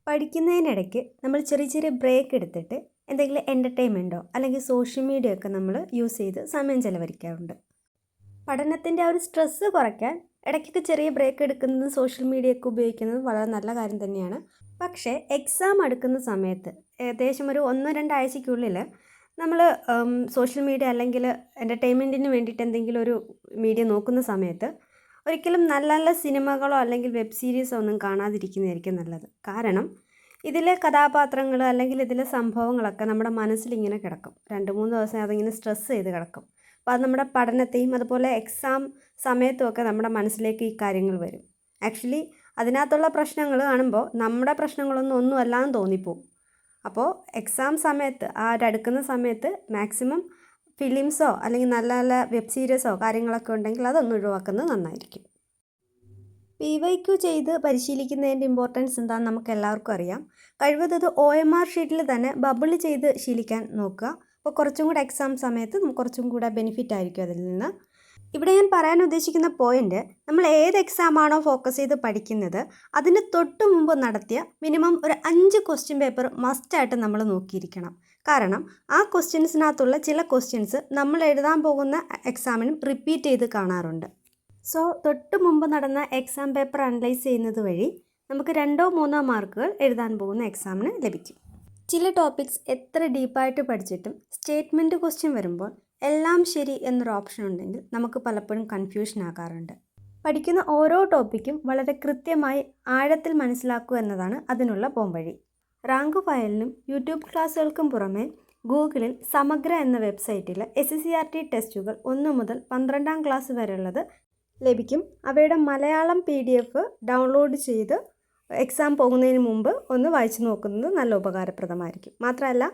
പഠിക്കുന്നതിനിടയ്ക്ക് നമ്മൾ ചെറിയ ചെറിയ ബ്രേക്ക് എടുത്തിട്ട് എന്തെങ്കിലും എൻ്റർടൈൻമെൻറ്റോ അല്ലെങ്കിൽ സോഷ്യൽ മീഡിയ ഒക്കെ നമ്മൾ യൂസ് ചെയ്ത് സമയം ചെലവഴിക്കാറുണ്ട്. പഠനത്തിൻ്റെ ആ ഒരു സ്ട്രെസ്സ് കുറയ്ക്കാൻ ഇടയ്ക്കൊക്കെ ചെറിയ ബ്രേക്ക് എടുക്കുന്നതും സോഷ്യൽ മീഡിയ ഒക്കെ ഉപയോഗിക്കുന്നതും വളരെ നല്ല കാര്യം തന്നെയാണ്. പക്ഷേ എക്സാം അടുക്കുന്ന സമയത്ത് ഏകദേശം ഒരു 1-2 ആഴ്ചയ്ക്കുള്ളിൽ നമ്മൾ സോഷ്യൽ മീഡിയ അല്ലെങ്കിൽ എൻ്റർടൈൻമെൻറ്റിന് വേണ്ടിയിട്ട് എന്തെങ്കിലും ഒരു മീഡിയ നോക്കുന്ന സമയത്ത് ഒരിക്കലും നല്ല നല്ല സിനിമകളോ അല്ലെങ്കിൽ വെബ് സീരീസോ ഒന്നും കാണാതിരിക്കുന്നതായിരിക്കും നല്ലത്. കാരണം ഇതിലെ കഥാപാത്രങ്ങൾ അല്ലെങ്കിൽ ഇതിലെ സംഭവങ്ങളൊക്കെ നമ്മുടെ മനസ്സിലിങ്ങനെ കിടക്കും. 2-3 ദിവസം അതിങ്ങനെ സ്ട്രെസ്സ് ചെയ്ത് കിടക്കും. അപ്പോൾ അത് നമ്മുടെ പഠനത്തെയും അതുപോലെ എക്സാം സമയത്തുമൊക്കെ നമ്മുടെ മനസ്സിലേക്ക് ഈ കാര്യങ്ങൾ വരും. ആക്ച്വലി അതിനകത്തുള്ള പ്രശ്നങ്ങൾ കാണുമ്പോൾ നമ്മുടെ പ്രശ്നങ്ങളൊന്നും അല്ലാന്ന് തോന്നിപ്പോവും. അപ്പോൾ എക്സാം സമയത്ത് അടുക്കുന്ന സമയത്ത് മാക്സിമം ഫിലിംസോ അല്ലെങ്കിൽ നല്ല നല്ല വെബ് സീരീസോ കാര്യങ്ങളൊക്കെ ഉണ്ടെങ്കിൽ അതൊന്നും ഒഴിവാക്കുന്നത് നന്നായിരിക്കും. PYQ ചെയ്ത് പരിശീലിക്കുന്നതിൻ്റെ ഇമ്പോർട്ടൻസ് എന്താണെന്ന് നമുക്ക് എല്ലാവർക്കും അറിയാം. കഴിവത് OMR ഷീറ്റിൽ തന്നെ ബബിൾ ചെയ്ത് ശീലിക്കാൻ നോക്കുക. അപ്പോൾ കുറച്ചും കൂടെ എക്സാം സമയത്ത് നമുക്ക് കുറച്ചും കൂടെ ബെനിഫിറ്റ് ആയിരിക്കും അതിൽ നിന്ന്. ഇവിടെ ഞാൻ പറയാൻ ഉദ്ദേശിക്കുന്ന പോയിന്റ്, നമ്മൾ ഏത് എക്സാമാണോ ഫോക്കസ് ചെയ്ത് പഠിക്കുന്നത് അതിന് തൊട്ട് മുമ്പ് നടത്തിയ മിനിമം ഒരു 5 ക്വസ്റ്റ്യൻ പേപ്പർ മസ്റ്റായിട്ട് നമ്മൾ നോക്കിയിരിക്കണം. കാരണം ആ ക്വസ്റ്റ്യൻസിനകത്തുള്ള ചില ക്വസ്റ്റ്യൻസ് നമ്മൾ എഴുതാൻ പോകുന്ന എക്സാമിനും റിപ്പീറ്റ് ചെയ്ത് കാണാറുണ്ട്. സോ തൊട്ട് മുമ്പ് നടന്ന എക്സാം പേപ്പർ അനലൈസ് ചെയ്യുന്നത് വഴി നമുക്ക് 2-3 മാർക്കുകൾ എഴുതാൻ പോകുന്ന എക്സാമിന് ലഭിക്കും. ചില ടോപ്പിക്സ് എത്ര ഡീപ്പായിട്ട് പഠിച്ചിട്ടും സ്റ്റേറ്റ്മെൻറ്റ് ക്വസ്റ്റ്യൻ വരുമ്പോൾ എല്ലാം ശരി എന്നൊരു ഓപ്ഷൻ ഉണ്ടെങ്കിൽ നമുക്ക് പലപ്പോഴും കൺഫ്യൂഷൻ ആകാറുണ്ട്. പഠിക്കുന്ന ഓരോ ടോപ്പിക്കും വളരെ കൃത്യമായി ആഴത്തിൽ മനസ്സിലാക്കുക എന്നതാണ് അതിനുള്ള പോംവഴി. റാങ്ക് ഫയലിനും യൂട്യൂബ് ക്ലാസ്സുകൾക്കും പുറമെ ഗൂഗിളിൽ സമഗ്ര എന്ന വെബ്സൈറ്റിൽ SSCRT ടെസ്റ്റുകൾ 1 മുതൽ 12ാം ക്ലാസ് വരെയുള്ളത് ലഭിക്കും. അവയുടെ മലയാളം PDF ഡൗൺലോഡ് ചെയ്ത് എക്സാം പോകുന്നതിന് മുമ്പ് ഒന്ന് വായിച്ചു നോക്കുന്നത് നല്ല ഉപകാരപ്രദമായിരിക്കും. മാത്രമല്ല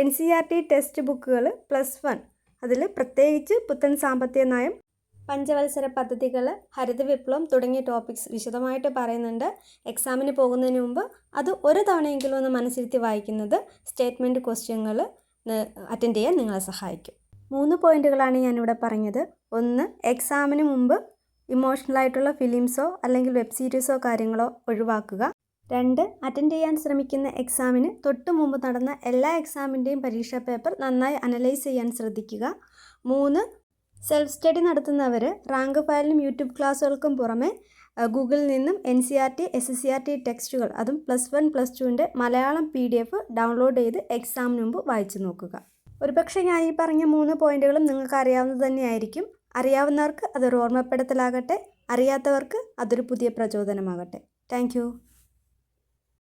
NCERT ടെക്സ്റ്റ് ബുക്കുകൾ +1 അതിൽ പ്രത്യേകിച്ച് പുത്തൻ സാമ്പത്തിക നയം, പഞ്ചവത്സര പദ്ധതികൾ, ഹരിത വിപ്ലവം തുടങ്ങിയ ടോപ്പിക്സ് വിശദമായിട്ട് പറയുന്നുണ്ട്. എക്സാമിന് പോകുന്നതിന് മുമ്പ് അത് ഒരു തവണയെങ്കിലും ഒന്ന് മനസ്സിരുത്തി വായിക്കുന്നത് സ്റ്റേറ്റ്മെൻറ്റ് ക്വസ്റ്റ്യനുകൾ അറ്റൻഡ് ചെയ്യാൻ നിങ്ങളെ സഹായിക്കും. 3 പോയിന്റുകളാണ് ഞാനിവിടെ പറഞ്ഞത്. 1, എക്സാമിന് മുമ്പ് ഇമോഷണലായിട്ടുള്ള ഫിലിംസോ അല്ലെങ്കിൽ വെബ് സീരീസോ കാര്യങ്ങളോ ഒഴിവാക്കുക. 2, അറ്റൻഡ് ചെയ്യാൻ ശ്രമിക്കുന്ന എക്സാമിന് തൊട്ട് മുമ്പ് നടന്ന എല്ലാ എക്സാമിൻ്റെയും പരീക്ഷാ പേപ്പർ നന്നായി അനലൈസ് ചെയ്യാൻ ശ്രദ്ധിക്കുക. 3, സെൽഫ് സ്റ്റഡി നടത്തുന്നവർ റാങ്ക് ഫയലിനും യൂട്യൂബ് ക്ലാസ്സുകൾക്കും പുറമെ ഗൂഗിളിൽ നിന്നും NCERT SSCRT ടെക്സ്റ്റുകൾ അതും +1 +2ൻ്റെ മലയാളം PDF ഡൗൺലോഡ് ചെയ്ത് എക്സാമിന് മുമ്പ് വായിച്ചു നോക്കുക. ഒരുപക്ഷെ ഞാൻ ഈ പറഞ്ഞ 3 പോയിന്റുകളും നിങ്ങൾക്ക് അറിയാവുന്നത് തന്നെയായിരിക്കും. അറിയാവുന്നവർക്ക് അതൊരു ഓർമ്മപ്പെടുത്തലാകട്ടെ, അറിയാത്തവർക്ക് അതൊരു പുതിയ പ്രചോദനമാകട്ടെ. താങ്ക്